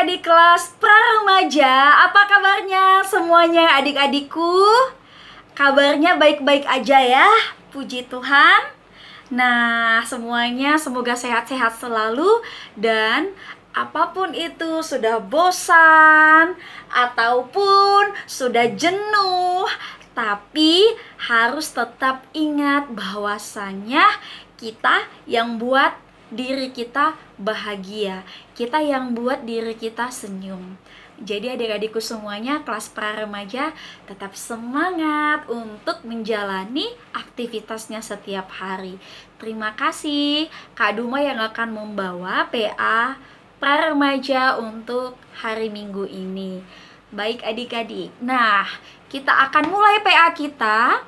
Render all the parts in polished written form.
adik-adik kelas pra-remaja, apa kabarnya semuanya adik-adikku? Kabarnya baik-baik aja ya, puji Tuhan. Nah, semuanya semoga sehat-sehat selalu. Dan apapun itu, sudah bosan ataupun sudah jenuh, tapi harus tetap ingat bahwasannya kita yang buat diri kita bahagia, kita yang buat diri kita senyum. Jadi adik-adikku semuanya kelas pra-remaja tetap semangat untuk menjalani aktivitasnya setiap hari. Terima kasih Kak Duma yang akan membawa PA pra-remaja untuk hari Minggu ini. Baik adik-adik, nah kita akan mulai PA kita.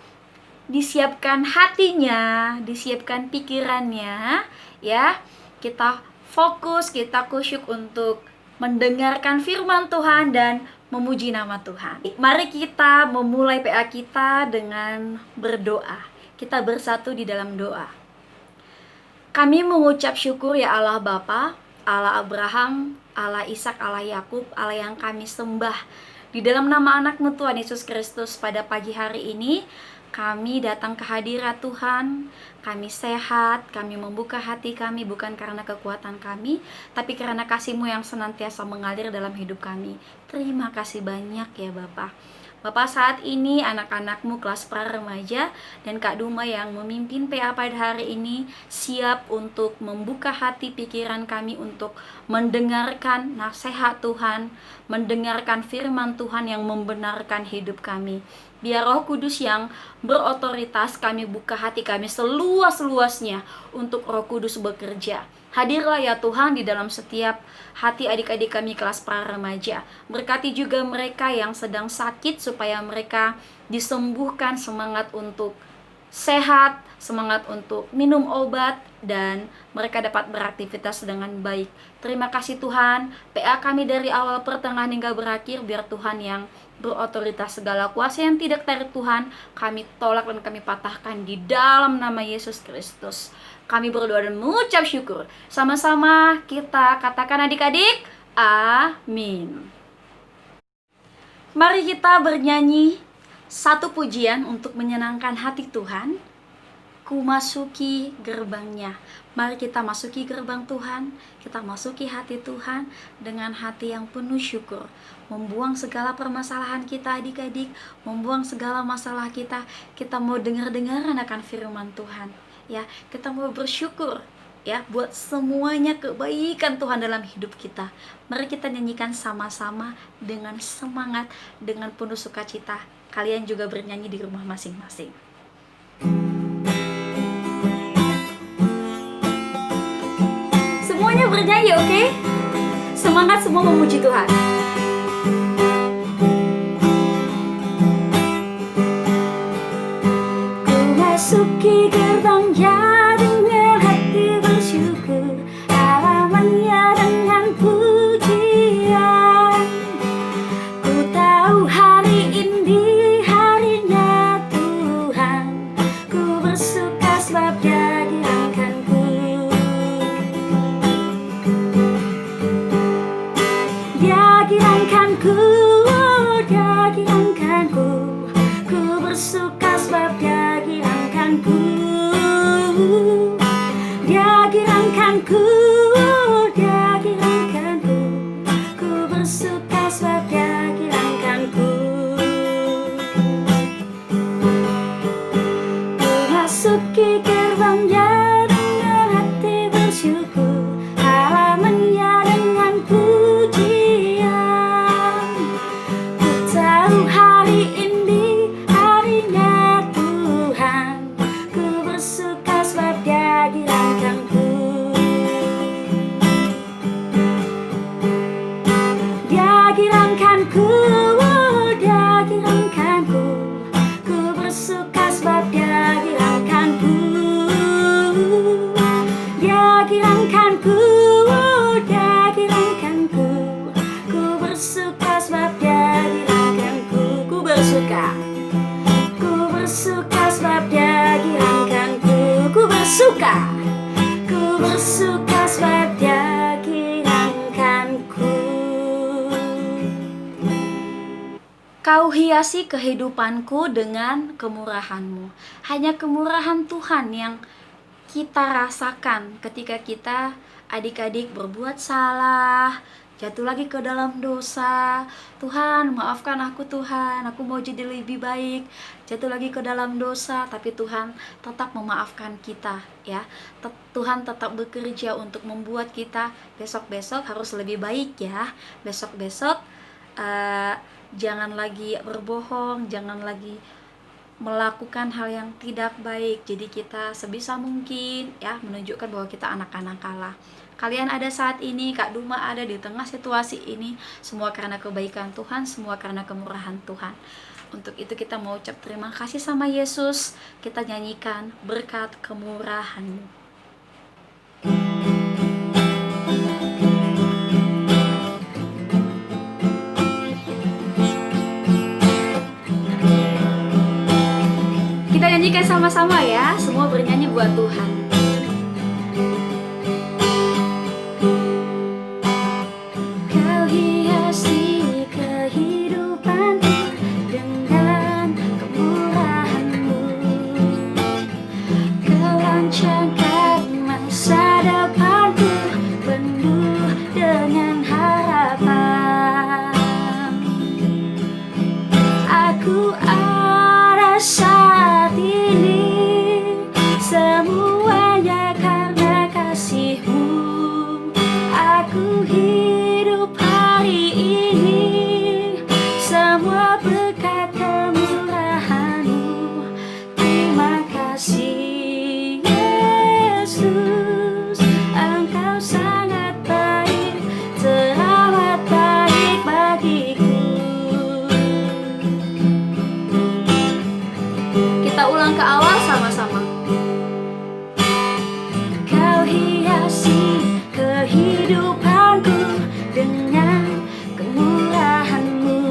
Disiapkan hatinya, disiapkan pikirannya, ya. Kita fokus, kita kusyuk untuk mendengarkan firman Tuhan dan memuji nama Tuhan. Mari kita memulai PA kita dengan berdoa. Kita bersatu di dalam doa. Kami mengucap syukur ya Allah Bapa, Allah Abraham, Allah Ishak, Allah Yakub, Allah yang kami sembah. Di dalam nama anak-Mu Tuhan Yesus Kristus, pada pagi hari ini kami datang ke hadirat Tuhan. Kami sehat, kami membuka hati kami bukan karena kekuatan kami, tapi karena kasih-Mu yang senantiasa mengalir dalam hidup kami. Terima kasih banyak ya Bapak. Bapak, saat ini anak-anak-Mu kelas pra-remaja dan Kak Duma yang memimpin PA pada hari ini siap untuk membuka hati pikiran kami untuk mendengarkan nasihat Tuhan, mendengarkan firman Tuhan yang membenarkan hidup kami. Biar Roh Kudus yang berotoritas, kami buka hati kami seluas-luasnya untuk Roh Kudus bekerja. Hadirlah ya Tuhan di dalam setiap hati adik-adik kami kelas pra-remaja. Berkati juga mereka yang sedang sakit supaya mereka disembuhkan, semangat untuk sehat, semangat untuk minum obat, dan mereka dapat beraktivitas dengan baik. Terima kasih Tuhan, PA kami dari awal, pertengahan hingga berakhir, biar Tuhan yang berotoritas. Segala kuasa yang tidak dari Tuhan kami tolak dan kami patahkan di dalam nama Yesus Kristus. Kami berdoa dan mengucap syukur. Sama-sama kita katakan adik-adik, amin. Mari kita bernyanyi satu pujian untuk menyenangkan hati Tuhan. Ku masuki gerbangnya. Mari kita masuki gerbang Tuhan, kita masuki hati Tuhan dengan hati yang penuh syukur. Membuang segala permasalahan kita adik-adik, membuang segala masalah kita. Kita mau dengar-dengaran akan firman Tuhan. Ya, kita mau bersyukur ya buat semuanya kebaikan Tuhan dalam hidup kita. Mari kita nyanyikan sama-sama dengan semangat, dengan penuh sukacita. Kalian juga bernyanyi di rumah masing-masing. Semuanya bernyanyi, oke? Semangat semua memuji Tuhan. Ku masuki gerbangnya dengan hati bersyukur, halamannya dengan pujian. Ku tahu hari ini harinya Tuhan, ku bersuka sebab Dia dirangkanku. Dia girangkanku, Dia girangkanku, ku bersuka sebab Dia girangkanku. Dia girangkanku, Dia girangkanku, ku bersuka sebab Dia girangkanku. Ku masuki gerbangnya dengan hati bersyukur, halamannya dengan pujian. Ku tahu hari ini harinya Tuhan, ku bersuka sebab Dia girangkanku. Dia girangkanku, Dia girangkanku, ku bersuka sebab Dia girangkanku. Dia girangkanku, hiasi kehidupanku dengan kemurahan-Mu. Hanya kemurahan Tuhan yang kita rasakan ketika kita adik-adik berbuat salah, jatuh lagi ke dalam dosa. Tuhan, maafkan aku Tuhan, aku mau jadi lebih baik. Jatuh lagi ke dalam dosa, tapi Tuhan tetap memaafkan kita, ya. Tuhan tetap bekerja untuk membuat kita besok-besok harus lebih baik, ya. Besok-besok jangan lagi berbohong, jangan lagi melakukan hal yang tidak baik. Jadi kita sebisa mungkin ya menunjukkan bahwa kita anak-anak Allah. Kalian ada saat ini, Kak Duma ada di tengah situasi ini, semua karena kebaikan Tuhan, semua karena kemurahan Tuhan. Untuk itu kita mau ucap terima kasih sama Yesus. Kita nyanyikan berkat kemurahan-Mu. Kita nyanyikan sama-sama ya, semua bernyanyi buat Tuhan. Kau hiasi kehidupanku dengan kemurahan-Mu. Kau rancangkan masa depanku penuh dengan harapan. Aku ada saat ini, semuanya karena kasih-Mu. Aku hidup hari ini, semua berkat kemurahan-Mu. Terima kasih Yesus, Engkau sangat baik, teramat baik bagiku. Kita ulang ke awal sama-sama. Kau hiasi kehidupanku dengan kemurahan-Mu.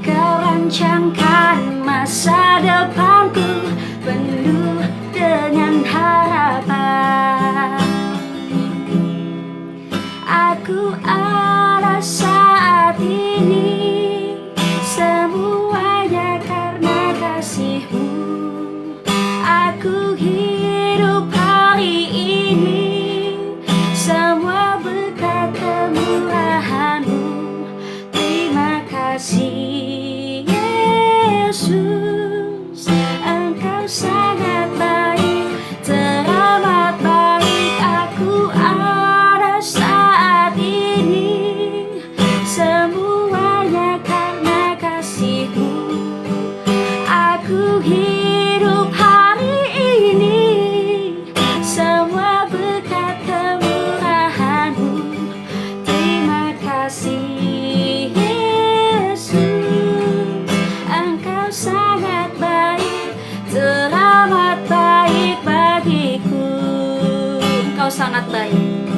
Kau rancangkan masa depanku penuh dengan harapan. Aku ada saat ini, semuanya karena kasih-Mu. Aku hidup hari ini, semua berkat kemurahan-Mu. Terima kasih Yesus, Engkau sangat baik, teramat baik. Aku ada saat ini, semuanya karena kasih-Mu. Aku hidup hari ini, semua berkat kemurahan-Mu. Terima kasih Yesus, Engkau sangat baik, teramat baik bagiku. Engkau sangat baik,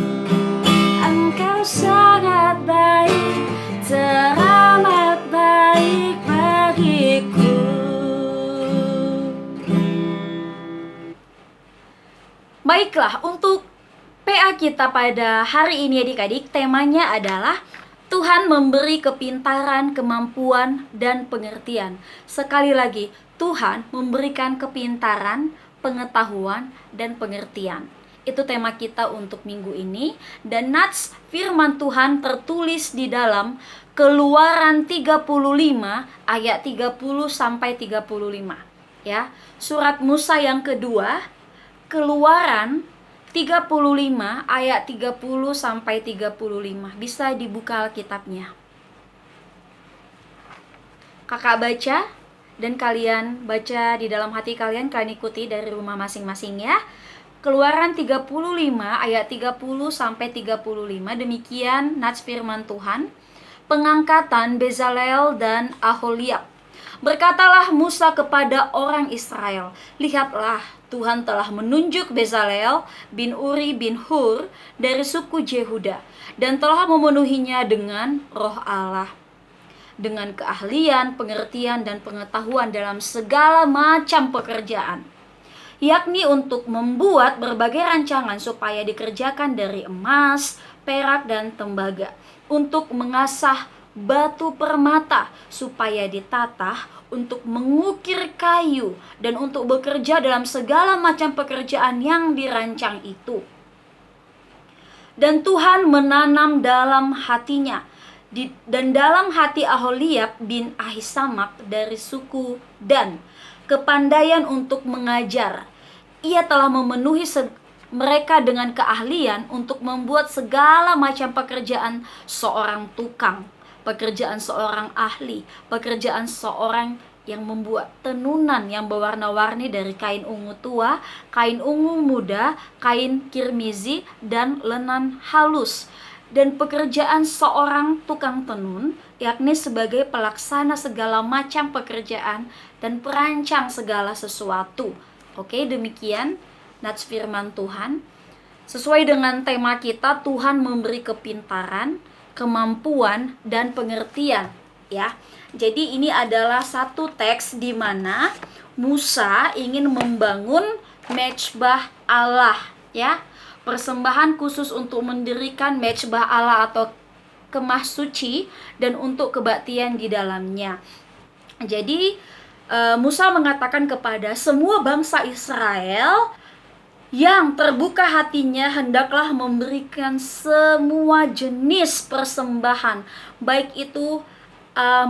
Engkau sangat baik, teramat baik bagiku. Baiklah, untuk PA kita pada hari ini adik-adik, temanya adalah Tuhan memberi kepintaran, kemampuan, dan pengertian. Sekali lagi, Tuhan memberikan kepintaran, pengetahuan, dan pengertian. Itu tema kita untuk minggu ini. Dan nats firman Tuhan tertulis di dalam Keluaran 35 ayat 30 sampai 35. Ya, surat Musa yang kedua, Keluaran 35 ayat 30 sampai 35. Bisa dibuka Alkitabnya. Kakak baca dan kalian baca di dalam hati kalian ikuti dari rumah masing-masing ya. Keluaran 35 ayat 30 sampai 35. Demikian nats firman Tuhan. Pengangkatan Bezalel dan Aholiab. Berkatalah Musa kepada orang Israel, lihatlah, Tuhan telah menunjuk Bezalel bin Uri bin Hur dari suku Yehuda dan telah memenuhinya dengan roh Allah, dengan keahlian, pengertian, dan pengetahuan dalam segala macam pekerjaan, yakni untuk membuat berbagai rancangan supaya dikerjakan dari emas, perak, dan tembaga, untuk mengasah batu permata supaya ditatah untuk mengukir kayu dan untuk bekerja dalam segala macam pekerjaan yang dirancang itu. Dan Tuhan menanam dalam hatinya dan dalam hati Aholiab bin Ahisamak dari suku Dan kepandaian untuk mengajar. Ia telah memenuhi mereka dengan keahlian untuk membuat segala macam pekerjaan seorang tukang, pekerjaan seorang ahli, pekerjaan seorang yang membuat tenunan yang berwarna-warni dari kain ungu tua, kain ungu muda, kain kirmizi, dan lenan halus. Dan pekerjaan seorang tukang tenun, yakni sebagai pelaksana segala macam pekerjaan dan perancang segala sesuatu. Oke, demikian nats firman Tuhan. Sesuai dengan tema kita, Tuhan memberi kepintaran, kemampuan, dan pengertian, ya. Jadi ini adalah satu teks di mana Musa ingin membangun mezbah Allah, ya. Persembahan khusus untuk mendirikan mezbah Allah atau kemah suci dan untuk kebaktian di dalamnya. Jadi Musa mengatakan kepada semua bangsa Israel yang terbuka hatinya hendaklah memberikan semua jenis persembahan, baik itu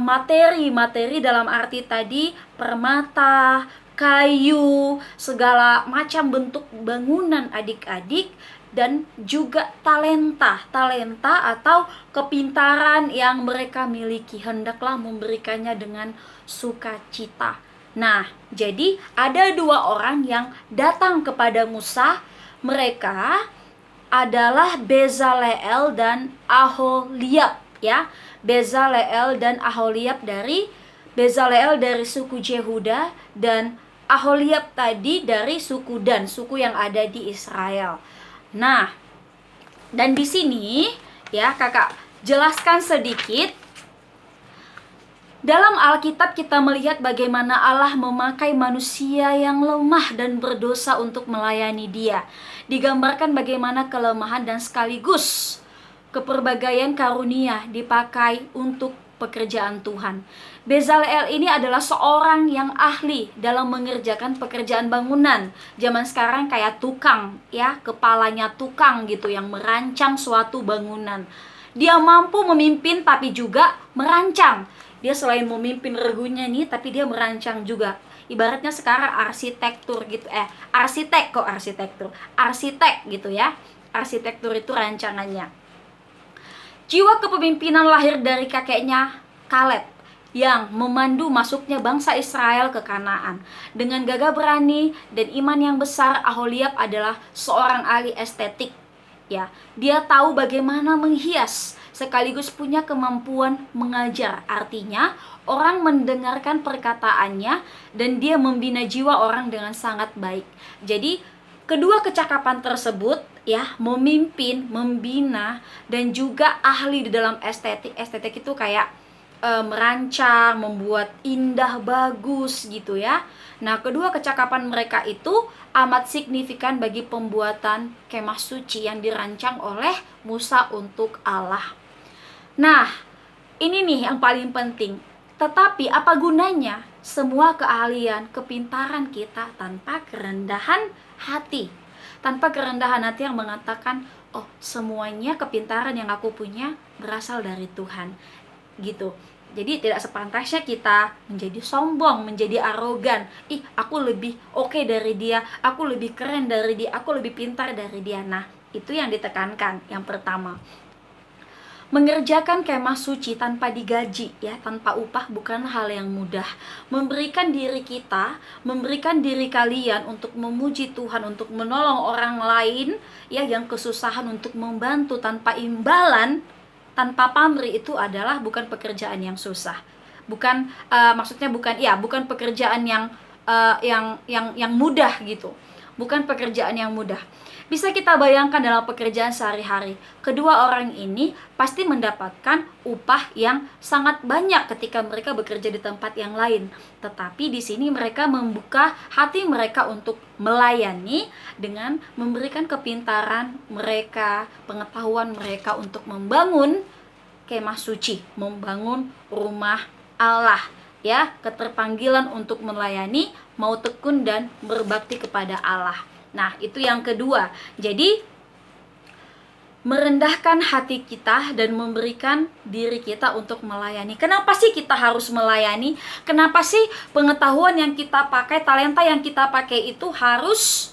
materi dalam arti tadi permata, kayu, segala macam bentuk bangunan adik-adik, dan juga talenta atau kepintaran yang mereka miliki, hendaklah memberikannya dengan sukacita. Nah, jadi ada dua orang yang datang kepada Musa. Mereka adalah Bezaleel dan Aholiab, ya. Bezaleel dan Aholiab Bezaleel dari suku Yehuda dan Aholiab tadi dari suku Dan, suku yang ada di Israel. Nah, dan di sini ya kakak jelaskan sedikit. Dalam Alkitab kita melihat bagaimana Allah memakai manusia yang lemah dan berdosa untuk melayani Dia. Digambarkan bagaimana kelemahan dan sekaligus keperbagaian karunia dipakai untuk pekerjaan Tuhan. Bezaleel ini adalah seorang yang ahli dalam mengerjakan pekerjaan bangunan. Zaman sekarang kayak tukang, ya, kepalanya tukang gitu yang merancang suatu bangunan. Dia mampu memimpin tapi juga merancang. Dia selain memimpin regunya nih, tapi dia merancang juga. Ibaratnya sekarang arsitektur gitu, arsitek gitu ya. Arsitektur itu rancangannya. Jiwa kepemimpinan lahir dari kakeknya Kaleb yang memandu masuknya bangsa Israel ke Kanaan. Dengan gagah berani dan iman yang besar, Aholiab adalah seorang ahli estetik. Ya, dia tahu bagaimana menghias sekaligus punya kemampuan mengajar. Artinya, orang mendengarkan perkataannya dan dia membina jiwa orang dengan sangat baik. Jadi, kedua kecakapan tersebut, ya, memimpin, membina, dan juga ahli di dalam estetik. Estetik itu kayak merancang, membuat indah, bagus gitu ya. Nah, kedua kecakapan mereka itu amat signifikan bagi pembuatan kemah suci yang dirancang oleh Musa untuk Allah. Nah, ini nih yang paling penting. Tetapi apa gunanya semua keahlian, kepintaran kita tanpa kerendahan hati? Tanpa kerendahan hati yang mengatakan, oh, semuanya kepintaran yang aku punya berasal dari Tuhan. Gitu. Jadi tidak sepantasnya kita menjadi sombong, menjadi arogan. Ih, aku lebih oke dari dia, aku lebih keren dari dia, aku lebih pintar dari dia. Nah, itu yang ditekankan yang pertama. Mengerjakan kemah suci tanpa digaji, ya, tanpa upah bukan hal yang mudah. Memberikan diri kita, memberikan diri kalian untuk memuji Tuhan, untuk menolong orang lain, ya, yang kesusahan, untuk membantu tanpa imbalan, tanpa pamrih, itu adalah bukan pekerjaan yang susah. Bukan bukan pekerjaan yang mudah gitu. Bukan pekerjaan yang mudah. Bisa kita bayangkan dalam pekerjaan sehari-hari, kedua orang ini pasti mendapatkan upah yang sangat banyak ketika mereka bekerja di tempat yang lain. Tetapi di sini mereka membuka hati mereka untuk melayani dengan memberikan kepintaran mereka, pengetahuan mereka untuk membangun kemah suci, membangun rumah Allah, ya, keterpanggilan untuk melayani, mau tekun dan berbakti kepada Allah. Nah, itu yang kedua. Jadi merendahkan hati kita dan memberikan diri kita untuk melayani. Kenapa sih kita harus melayani? Kenapa sih pengetahuan yang kita pakai, talenta yang kita pakai itu harus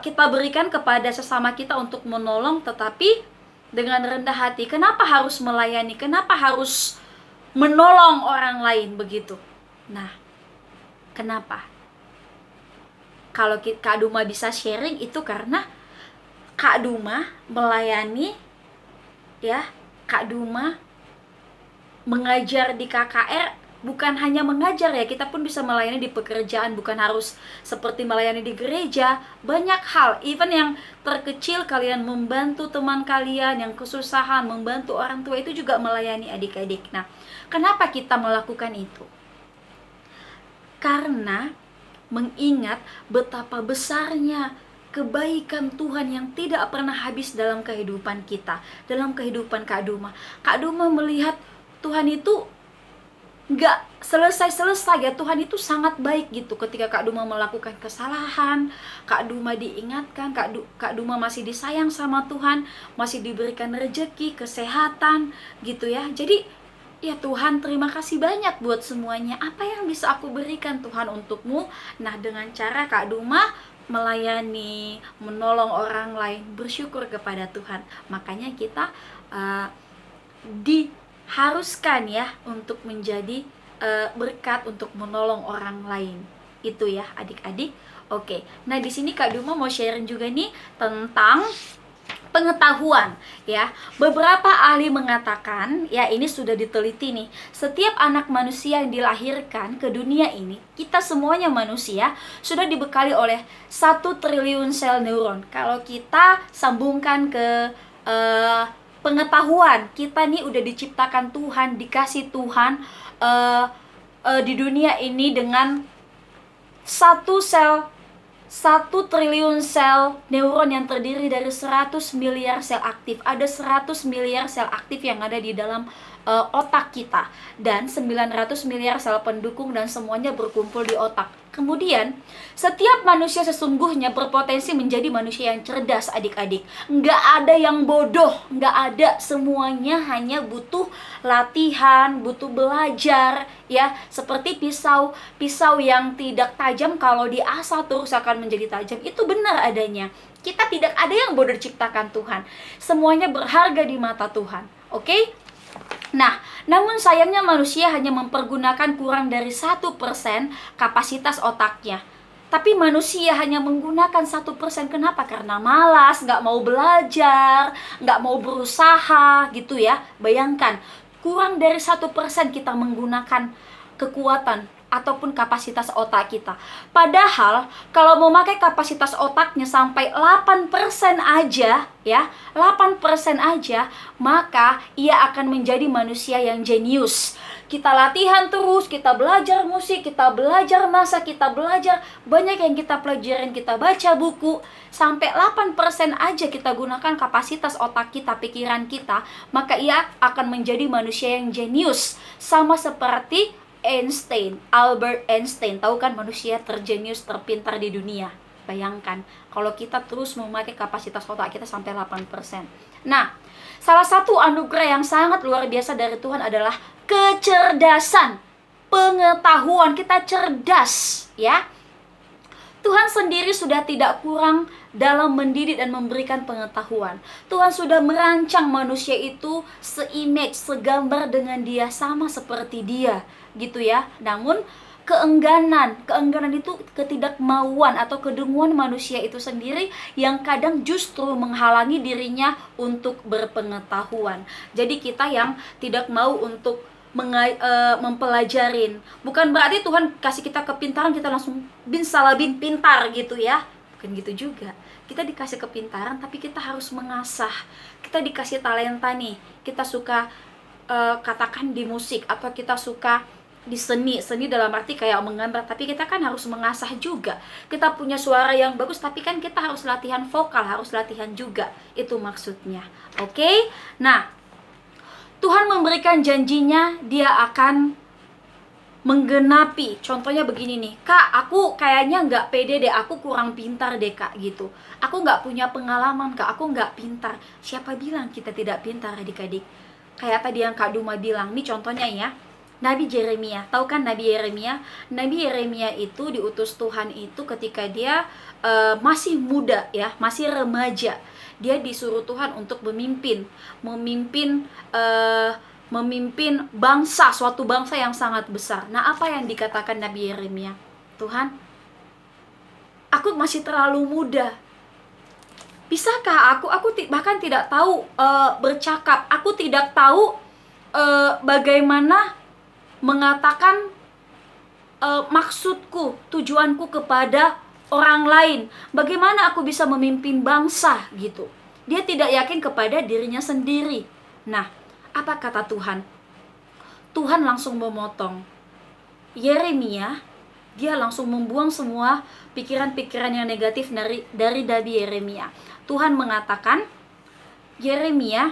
kita berikan kepada sesama kita untuk menolong, tetapi dengan rendah hati? Kenapa harus melayani? Kenapa harus menolong orang lain begitu? Nah, kenapa? Kalau Kak Duma bisa sharing itu karena Kak Duma melayani, ya. Kak Duma mengajar di KKR, bukan hanya mengajar ya, kita pun bisa melayani di pekerjaan, bukan harus seperti melayani di gereja. Banyak hal, even yang terkecil, kalian membantu teman kalian yang kesusahan, membantu orang tua, itu juga melayani adik-adik. Nah, kenapa kita melakukan itu? Karena mengingat betapa besarnya kebaikan Tuhan yang tidak pernah habis dalam kehidupan kita, dalam kehidupan Kak Duma. Kak Duma melihat Tuhan itu nggak selesai-selesai ya. Tuhan itu sangat baik gitu. Ketika Kak Duma melakukan kesalahan, Kak Duma diingatkan, Kak Duma masih disayang sama Tuhan, masih diberikan rezeki, kesehatan gitu ya. Jadi ya Tuhan, terima kasih banyak buat semuanya. Apa yang bisa aku berikan Tuhan untukmu? Nah, dengan cara Kak Duma melayani, menolong orang lain, bersyukur kepada Tuhan. Makanya kita diharuskan ya untuk menjadi berkat untuk menolong orang lain. Itu ya adik-adik. Oke. Nah, di sini Kak Duma mau sharing juga nih tentang pengetahuan ya. Beberapa ahli mengatakan, ya ini sudah diteliti nih, setiap anak manusia yang dilahirkan ke dunia ini, kita semuanya manusia, sudah dibekali oleh 1 triliun sel neuron. Kalau kita sambungkan ke pengetahuan, kita nih udah diciptakan Tuhan, dikasih Tuhan di dunia ini dengan 1 triliun sel neuron yang terdiri dari 100 miliar sel aktif. Ada 100 miliar sel aktif yang ada di dalam otak kita, dan 900 miliar sel pendukung, dan semuanya berkumpul di otak. Kemudian, setiap manusia sesungguhnya berpotensi menjadi manusia yang cerdas adik-adik. Nggak ada yang bodoh, nggak ada. Semuanya hanya butuh latihan, butuh belajar ya. Seperti pisau yang tidak tajam, kalau diasah terus akan menjadi tajam. Itu benar adanya. Kita tidak ada yang bodoh diciptakan Tuhan. Semuanya berharga di mata Tuhan. Oke? Nah, namun sayangnya manusia hanya mempergunakan kurang dari 1% kapasitas otaknya. Tapi manusia hanya menggunakan 1%. Kenapa? Karena malas, nggak mau belajar, nggak mau berusaha gitu ya. Bayangkan, kurang dari 1% kita menggunakan kekuatan ataupun kapasitas otak kita. Padahal kalau mau pakai kapasitas otaknya sampai 8% aja ya, 8% aja, maka ia akan menjadi manusia yang jenius. Kita latihan terus, kita belajar musik, kita belajar masak, kita belajar banyak yang kita pelajarin, kita baca buku, sampai 8% aja kita gunakan kapasitas otak kita, pikiran kita, maka ia akan menjadi manusia yang jenius. Sama seperti Albert Einstein, tahu kan, manusia terjenius, terpintar di dunia. Bayangkan, kalau kita terus memakai kapasitas otak kita sampai 8%. Nah, salah satu anugerah yang sangat luar biasa dari Tuhan adalah kecerdasan, pengetahuan. Kita cerdas, ya. Tuhan sendiri sudah tidak kurang dalam mendidik dan memberikan pengetahuan. Tuhan sudah merancang manusia itu se-image, segambar dengan Dia, sama seperti Dia, gitu ya. Namun keengganan itu ketidakmauan atau kedenguan manusia itu sendiri yang kadang justru menghalangi dirinya untuk berpengetahuan. Jadi kita yang tidak mau untuk mempelajarin. Bukan berarti Tuhan kasih kita kepintaran kita langsung bin salabin pintar gitu ya. Bukan gitu juga. Kita dikasih kepintaran tapi kita harus mengasah. Kita dikasih talenta nih. Kita suka katakan di musik, atau kita suka di seni dalam arti kayak menggambar, tapi kita kan harus mengasah juga. Kita punya suara yang bagus, tapi kan kita harus latihan vokal, harus latihan juga. Itu maksudnya. Oke? Nah, Tuhan memberikan janjinya, dia akan menggenapi. Contohnya begini nih, Kak, aku kayaknya nggak pede deh, aku kurang pintar deh Kak, gitu. Aku nggak punya pengalaman Kak, aku nggak pintar. Siapa bilang kita tidak pintar adik-adik? Kayak tadi yang Kak Duma bilang, nih contohnya ya, Nabi Yeremia. Tahu kan Nabi Yeremia? Nabi Yeremia itu diutus Tuhan itu ketika dia masih muda ya, masih remaja. Dia disuruh Tuhan untuk memimpin bangsa, suatu bangsa yang sangat besar. Nah, apa yang dikatakan Nabi Yeremia? Tuhan, aku masih terlalu muda. Bisakah aku bahkan tidak tahu bercakap. Aku tidak tahu bagaimana mengatakan maksudku, tujuanku kepada orang lain. Bagaimana aku bisa memimpin bangsa gitu. Dia tidak yakin kepada dirinya sendiri. Nah, apa kata Tuhan? Tuhan langsung memotong Yeremia. Dia langsung membuang semua pikiran-pikiran yang negatif dari Nabi Yeremia. Tuhan mengatakan, Yeremia,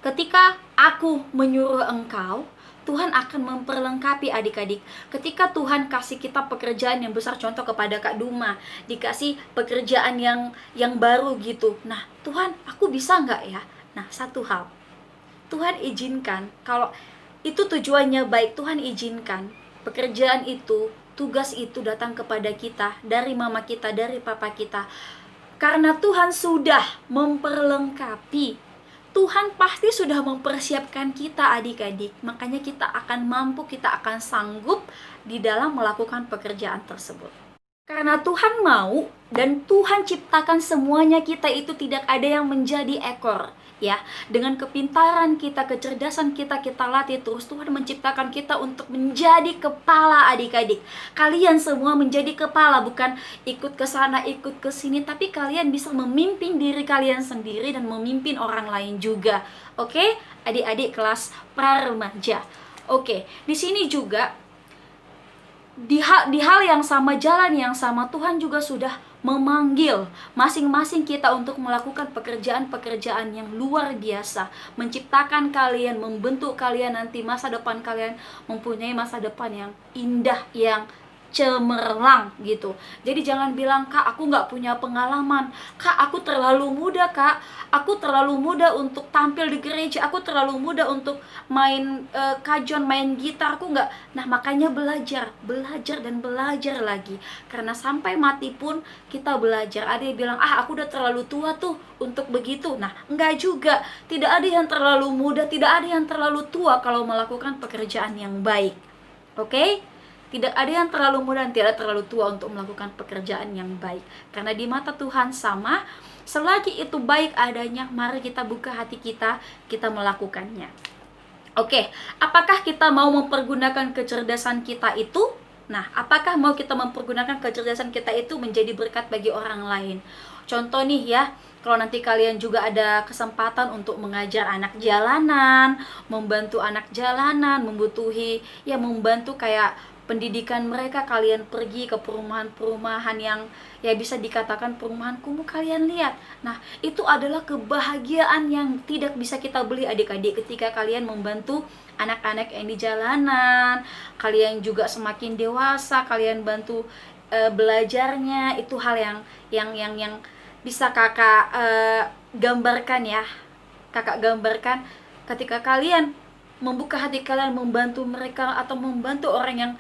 ketika aku menyuruh engkau, Tuhan akan memperlengkapi adik-adik. Ketika Tuhan kasih kita pekerjaan yang besar, contoh kepada Kak Duma, dikasih pekerjaan yang baru gitu. Nah, Tuhan, aku bisa nggak ya? Nah, satu hal, Tuhan izinkan, kalau itu tujuannya baik, Tuhan izinkan pekerjaan itu, tugas itu datang kepada kita, dari mama kita, dari papa kita. Karena Tuhan sudah memperlengkapi, Tuhan pasti sudah mempersiapkan kita adik-adik. Makanya kita akan mampu, kita akan sanggup di dalam melakukan pekerjaan tersebut. Karena Tuhan mau dan Tuhan ciptakan semuanya kita itu tidak ada yang menjadi ekor. Ya, dengan kepintaran kita, kecerdasan kita, kita latih terus. Tuhan menciptakan kita untuk menjadi kepala adik-adik. Kalian semua menjadi kepala, bukan ikut ke sana, ikut ke sini, tapi kalian bisa memimpin diri kalian sendiri dan memimpin orang lain juga. Oke, adik-adik kelas pra-remaja. Oke, di sini juga di hal yang sama, jalan yang sama, Tuhan juga sudah memanggil masing-masing kita untuk melakukan pekerjaan-pekerjaan yang luar biasa, menciptakan kalian, membentuk kalian nanti masa depan kalian mempunyai masa depan yang indah, yang cemerlang gitu. Jadi jangan bilang, Kak, aku nggak punya pengalaman, Kak, aku terlalu muda, Kak, aku terlalu muda untuk tampil di gereja, aku terlalu muda untuk main kajon, main gitar, aku nggak. Nah, makanya belajar dan belajar lagi, karena sampai mati pun kita belajar. Ada yang bilang, aku udah terlalu tua tuh untuk begitu. Nah, enggak juga, tidak ada yang terlalu muda, tidak ada yang terlalu tua kalau melakukan pekerjaan yang baik. Oke? Tidak ada yang terlalu muda dan tidak terlalu tua untuk melakukan pekerjaan yang baik. Karena di mata Tuhan sama, selagi itu baik adanya, mari kita buka hati kita, kita melakukannya. Oke, apakah kita mau mempergunakan kecerdasan kita itu? Nah, apakah mau kita mempergunakan kecerdasan kita itu menjadi berkat bagi orang lain? Contoh nih ya, kalau nanti kalian juga ada kesempatan untuk mengajar anak jalanan, membantu anak jalanan, membantu kayak pendidikan mereka, kalian pergi ke perumahan-perumahan yang ya bisa dikatakan perumahan kumuh, kalian lihat. Nah, itu adalah kebahagiaan yang tidak bisa kita beli adik-adik, ketika kalian membantu anak-anak yang di jalanan, kalian juga semakin dewasa, kalian bantu belajarnya. Itu hal yang bisa kakak gambarkan ya. Kakak gambarkan ketika kalian membuka hati kalian membantu mereka atau membantu orang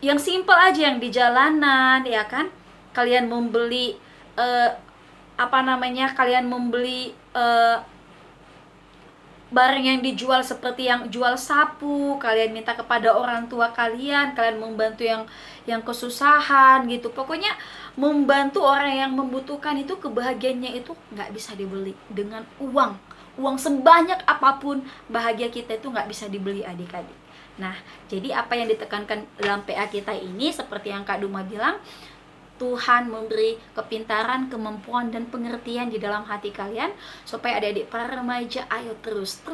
yang simpel aja, yang di jalanan, ya kan? Kalian membeli kalian membeli barang yang dijual, seperti yang jual sapu, kalian minta kepada orang tua kalian membantu yang kesusahan gitu. Pokoknya membantu orang yang membutuhkan itu, kebahagiaannya itu nggak bisa dibeli dengan uang sebanyak apapun. Bahagia kita itu nggak bisa dibeli adik-adik. Nah, jadi apa yang ditekankan dalam PA kita ini, seperti yang Kak Duma bilang, Tuhan memberi kepintaran, kemampuan, dan pengertian di dalam hati kalian, supaya adik-adik para remaja ayo terus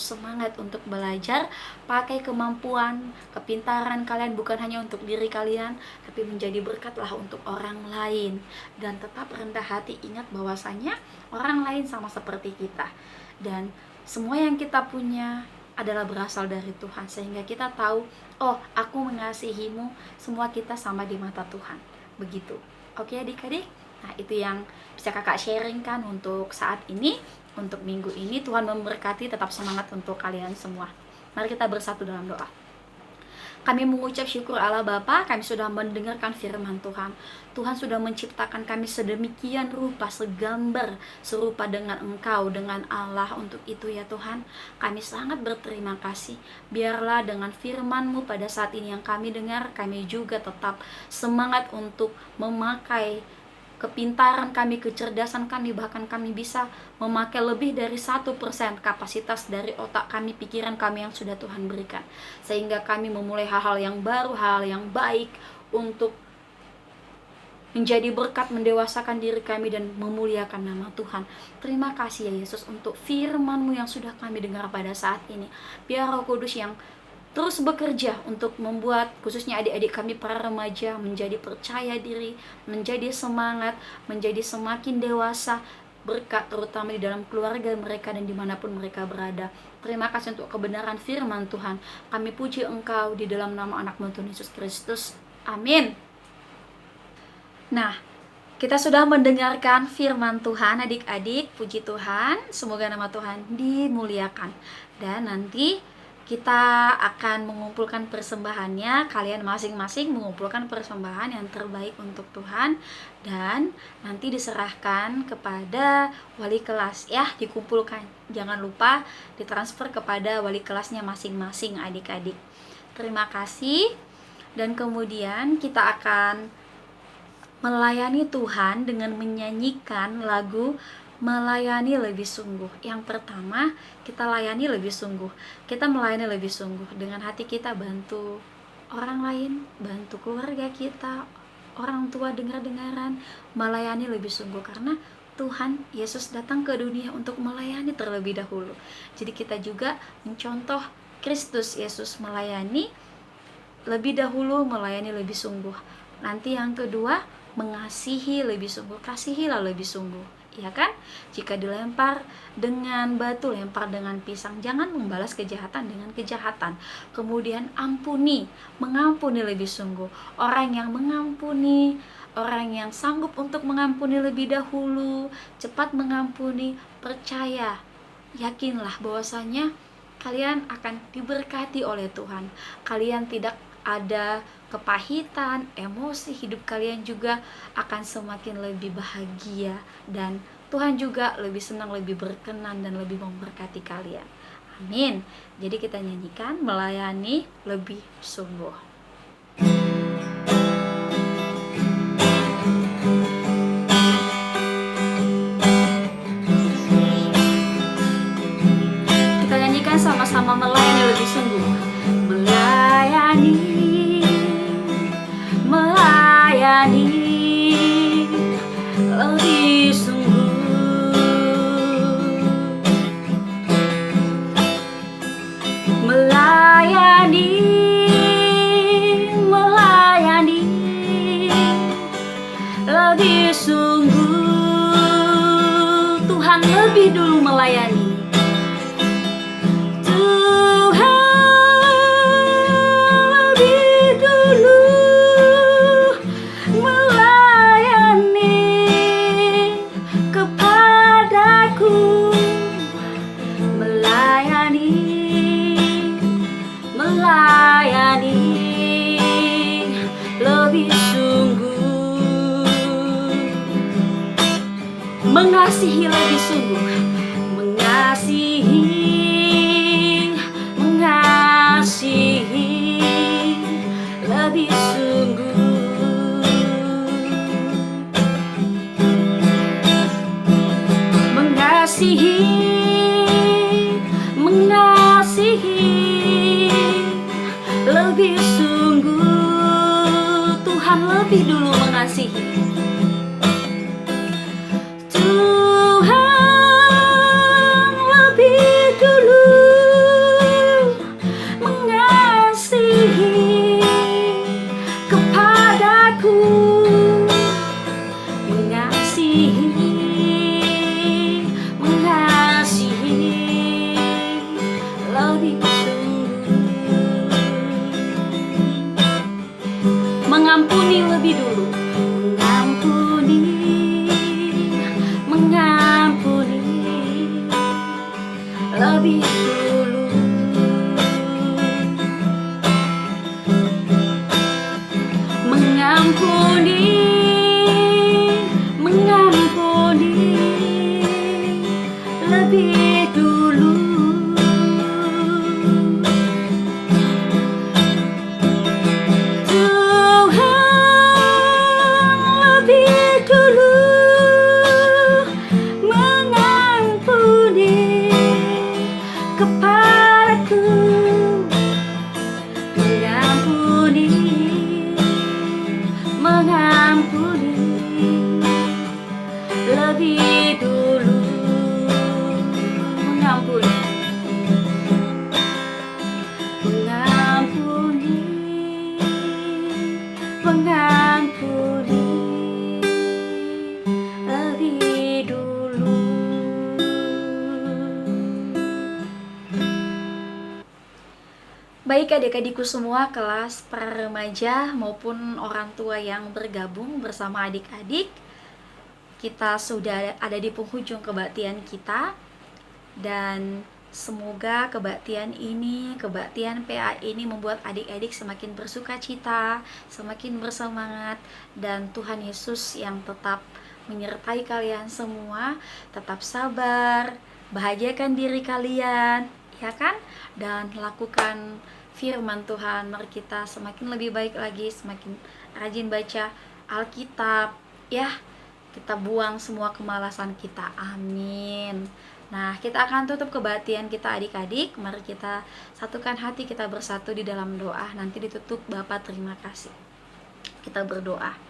semangat untuk belajar, pakai kemampuan, kepintaran kalian bukan hanya untuk diri kalian, tapi menjadi berkatlah untuk orang lain. Dan tetap rendah hati, ingat bahwasanya orang lain sama seperti kita, dan semua yang kita punya adalah berasal dari Tuhan, sehingga kita tahu, oh, aku mengasihimu, semua kita sama di mata Tuhan. Begitu. Oke adik-adik, nah itu yang bisa kakak sharingkan untuk saat ini, untuk minggu ini. Tuhan memberkati, tetap semangat untuk kalian semua. Mari kita bersatu dalam doa. Kami mengucap syukur Allah Bapa, kami sudah mendengarkan firman Tuhan. Tuhan sudah menciptakan kami sedemikian rupa, segambar, serupa dengan Engkau, dengan Allah. Untuk itu ya Tuhan, kami sangat berterima kasih. Biarlah dengan firman-Mu pada saat ini yang kami dengar, kami juga tetap semangat untuk memakai kepintaran kami, kecerdasan kami, bahkan kami bisa memakai lebih dari 1% kapasitas dari otak kami, pikiran kami yang sudah Tuhan berikan, sehingga kami memulai hal-hal yang baru, hal yang baik untuk menjadi berkat, mendewasakan diri kami, dan memuliakan nama Tuhan. Terima kasih ya Yesus untuk firman-Mu yang sudah kami dengar pada saat ini. Biar Roh Kudus yang terus bekerja untuk membuat khususnya adik-adik kami para remaja menjadi percaya diri, menjadi semangat, menjadi semakin dewasa, berkat terutama di dalam keluarga mereka dan dimanapun mereka berada. Terima kasih untuk kebenaran firman Tuhan. Kami puji Engkau di dalam nama anak-Mu Tuhan Yesus Kristus. Amin. Nah, kita sudah mendengarkan firman Tuhan adik-adik. Puji Tuhan, semoga nama Tuhan dimuliakan. Dan nanti kita akan mengumpulkan persembahannya. Kalian masing-masing mengumpulkan persembahan yang terbaik untuk Tuhan, dan nanti diserahkan kepada wali kelas ya, dikumpulkan. Jangan lupa ditransfer kepada wali kelasnya masing-masing adik-adik. Terima kasih. Dan kemudian kita akan melayani Tuhan dengan menyanyikan lagu Melayani Lebih Sungguh. Yang pertama, kita layani lebih sungguh. Kita melayani lebih sungguh dengan hati kita, bantu orang lain, bantu keluarga kita, orang tua dengar-dengaran, melayani lebih sungguh. Karena Tuhan Yesus datang ke dunia untuk melayani terlebih dahulu. Jadi kita juga mencontoh Kristus Yesus melayani lebih dahulu, melayani lebih sungguh. Nanti yang kedua, mengasihi lebih sungguh. Kasihilah lebih sungguh, ya kan? Jika dilempar dengan batu, lempar dengan pisang. Jangan membalas kejahatan dengan kejahatan. Kemudian ampuni, mengampuni lebih sungguh. Orang yang mengampuni, orang yang sanggup untuk mengampuni lebih dahulu, cepat mengampuni, percaya, yakinlah bahwasanya kalian akan diberkati oleh Tuhan. Kalian tidak ada kepahitan, emosi, hidup kalian juga akan semakin lebih bahagia, dan Tuhan juga lebih senang, lebih berkenan, dan lebih memberkati kalian. Amin. Jadi kita nyanyikan melayani lebih sungguh. Kita nyanyikan sama-sama melayani lebih sungguh. Melayani lebih sungguh. Melayani lebih sungguh. Tuhan lebih dulu melayani. Mengasihi lebih sungguh. Mengasihi lebih sungguh. Mengasihi lebih sungguh. Tuhan lebih dulu mengasihi. Tuhan lebih dulu mengasihi kepadaku, mengasihi lebih sungguh, mengampuni lebih dulu, mengampuni lebih dulu, mengampuni lebih dulu. Tuhan lebih dulu mengampuni kepadaku, mengampuni lebih dulu, mengampuni lebih dulu. Baik adik-adikku semua, kelas para remaja maupun orang tua yang bergabung bersama adik-adik, kita sudah ada di penghujung kebaktian kita, dan semoga kebaktian PA ini membuat adik-adik semakin bersuka cita, semakin bersemangat, dan Tuhan Yesus yang tetap menyertai kalian semua, tetap sabar, bahagiakan diri kalian, ya kan? Dan lakukan firman Tuhan. Mari kita semakin lebih baik lagi, semakin rajin baca Alkitab, ya. Kita buang semua kemalasan kita. Amin. Nah, kita akan tutup kebaktian kita adik-adik. Mari kita satukan hati, kita bersatu di dalam doa. Nanti ditutup Bapa terima kasih. Kita berdoa.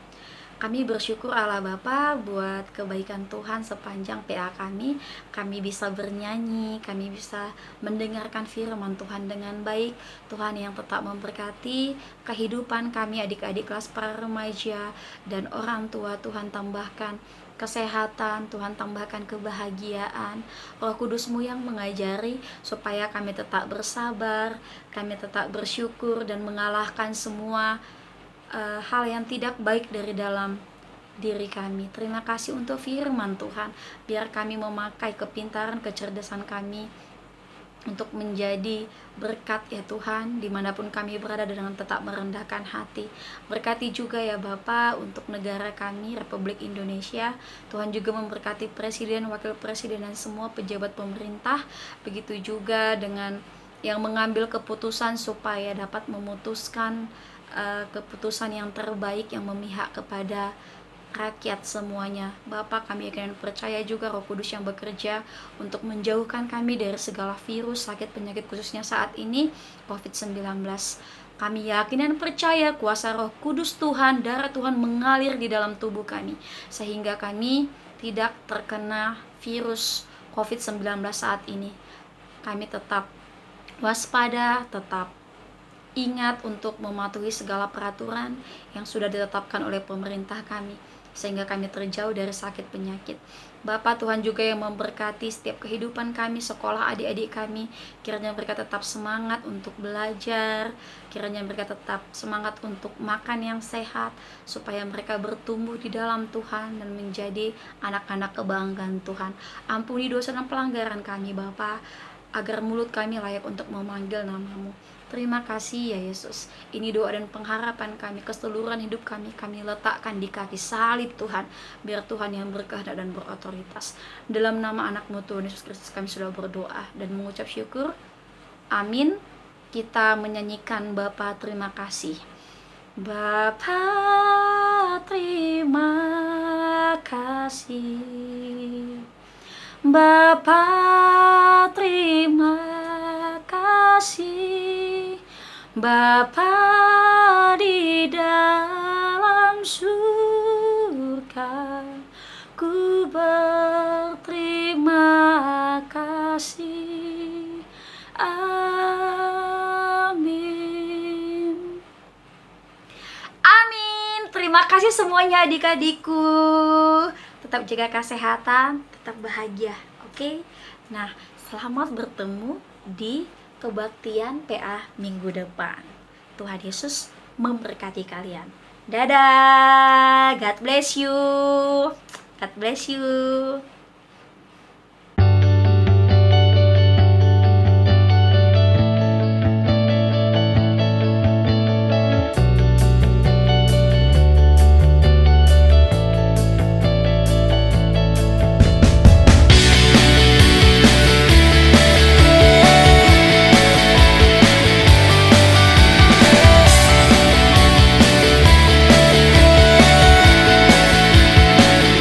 Kami bersyukur Allah Bapa buat kebaikan Tuhan sepanjang PA kami. Kami bisa bernyanyi, kami bisa mendengarkan firman Tuhan dengan baik. Tuhan yang tetap memberkati kehidupan kami adik-adik kelas para remaja dan orang tua. Tuhan tambahkan kesehatan, Tuhan tambahkan kebahagiaan. Roh Kudus-Mu yang mengajari supaya kami tetap bersabar, kami tetap bersyukur dan mengalahkan semua hal yang tidak baik dari dalam diri kami. Terima kasih untuk firman Tuhan. Biar kami memakai kepintaran, kecerdasan kami untuk menjadi berkat ya Tuhan, dimanapun kami berada dengan tetap merendahkan hati. Berkati juga ya Bapa untuk negara kami, Republik Indonesia. Tuhan juga memberkati Presiden, Wakil Presiden, dan semua pejabat pemerintah. Begitu juga dengan yang mengambil keputusan supaya dapat memutuskan keputusan yang terbaik yang memihak kepada rakyat semuanya. Bapa, kami akan percaya juga Roh Kudus yang bekerja untuk menjauhkan kami dari segala virus, sakit, penyakit, khususnya saat ini COVID-19. Kami yakin dan percaya kuasa Roh Kudus Tuhan, darah Tuhan mengalir di dalam tubuh kami, sehingga kami tidak terkena virus COVID-19 saat ini. Kami tetap waspada, tetap ingat untuk mematuhi segala peraturan yang sudah ditetapkan oleh pemerintah kami, sehingga kami terjauh dari sakit penyakit. Bapa, Tuhan juga yang memberkati setiap kehidupan kami, sekolah adik-adik kami. Kiranya mereka tetap semangat untuk belajar, kiranya mereka tetap semangat untuk makan yang sehat, supaya mereka bertumbuh di dalam Tuhan dan menjadi anak-anak kebanggaan Tuhan. Ampuni dosa dan pelanggaran kami Bapa, agar mulut kami layak untuk memanggil nama-Mu. Terima kasih ya Yesus. Ini doa dan pengharapan kami, keseluruhan hidup kami letakkan di kaki salib Tuhan. Biar Tuhan yang berkehendak dan berotoritas. Dalam nama anak-Mu Tuhan Yesus Kristus kami sudah berdoa dan mengucap syukur. Amin. Kita menyanyikan Bapa terima kasih. Bapa terima kasih. Bapa terima kasih. Bapa di dalam Ku berterima kasih. Amin. Amin. Terima kasih semuanya adik-adikku. Tetap jaga kesehatan, tetap bahagia. Oke? Nah, selamat bertemu di kebaktian PA minggu depan. Tuhan Yesus memberkati kalian. Dadah. God bless you. God bless you.